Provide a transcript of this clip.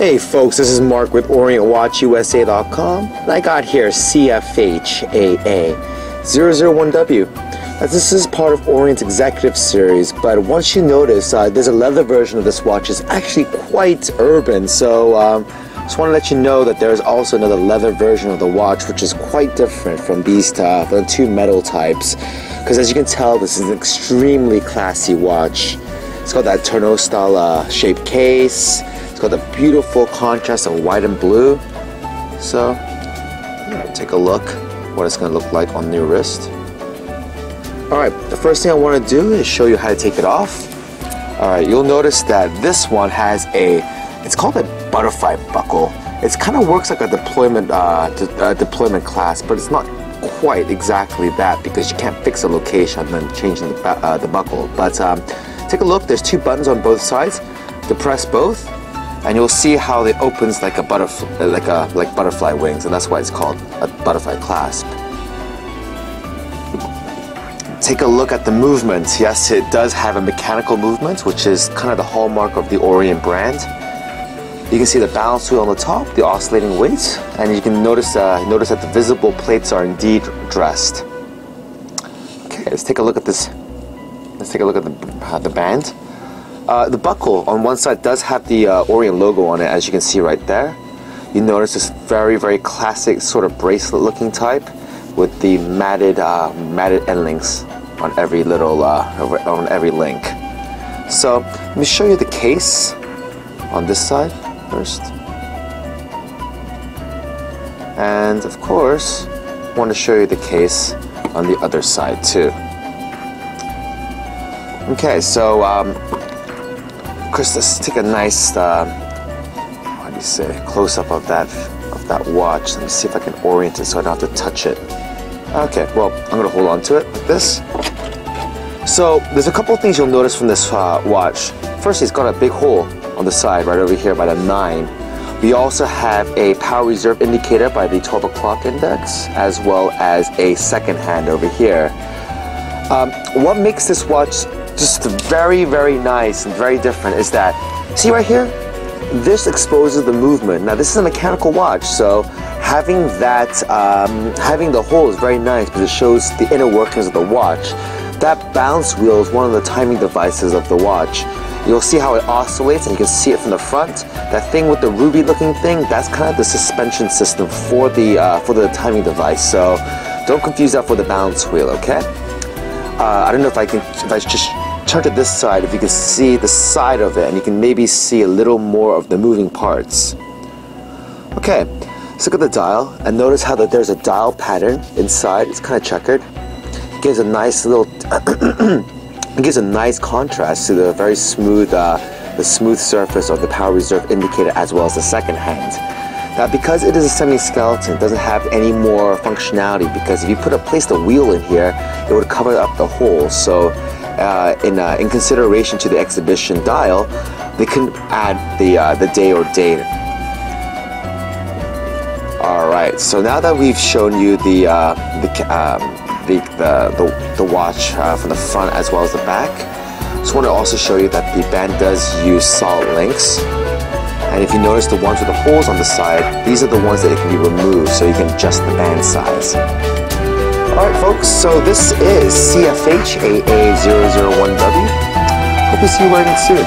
Hey folks, this is Mark with OrientWatchUSA.com, and I got here CFHAA001W. This is part of Orient's executive series, but once you notice, there's a leather version of this watch. It's actually quite urban, so just want to let you know that there's also another leather version of the watch, which is quite different from these the two metal types, because as you can tell, this is an extremely classy watch. It's got that turnstile shaped case. It's got the beautiful contrast of white and blue. So, take a look what it's going to look like on the wrist. Alright, the first thing I want to do is show you how to take it off. Alright, you'll notice that this one has it's called a butterfly buckle. It kind of works like a deployment clasp, but it's not quite exactly that because you can't fix a location and then changing the buckle. But take a look, there's two buttons on both sides. Depress both, and you'll see how it opens like a butterfly, like butterfly wings, and that's why it's called a butterfly clasp. Take a look at the movement. Yes, it does have a mechanical movement, which is kind of the hallmark of the Orient brand. You can see the balance wheel on the top, the oscillating weight, and you can notice that the visible plates are indeed dressed. Okay, let's take a look at this. Let's take a look at the band. The buckle on one side does have the Orient logo on it, as you can see right there. You notice this very, very classic sort of bracelet-looking type with the matted end links on every little on every link. So let me show you the case on this side first, and of course, I want to show you the case on the other side too. Okay, so Chris, let's take a nice close-up of that watch. Let me see if I can orient it so I don't have to touch it. Okay, well, I'm going to hold on to it like this. So there's a couple of things you'll notice from this watch. First, it's got a big hole on the side right over here by the 9. We also have a power reserve indicator by the 12 o'clock index, as well as a second hand over here. What makes this watch just very, very nice and very different is that, see right here? This exposes the movement. Now this is a mechanical watch, so having the hole is very nice because it shows the inner workings of the watch. That balance wheel is one of the timing devices of the watch. You'll see how it oscillates, and you can see it from the front. That thing with the ruby looking thing, that's kind of the suspension system for the timing device, so don't confuse that for the balance wheel, okay? I don't know if I just turn to this side, if you can see the side of it, and you can maybe see a little more of the moving parts. Okay, let's look at the dial, and notice how there's a dial pattern inside. It's kind of checkered. It gives a nice little it gives a nice contrast to the very smooth surface of the power reserve indicator, as well as the second hand. Now, because it is a semi-skeleton, it doesn't have any more functionality, because if you place the wheel in here, it would cover up the hole. So in consideration to the exhibition dial, they can add the day or date. Alright, so now that we've shown you the watch from the front as well as the back, I just want to also show you that the band does use solid links. And if you notice the ones with the holes on the side, these are the ones that can be removed, so you can adjust the band size. Alright folks, so this is CFHAA001W. Hope to see you wearing it soon.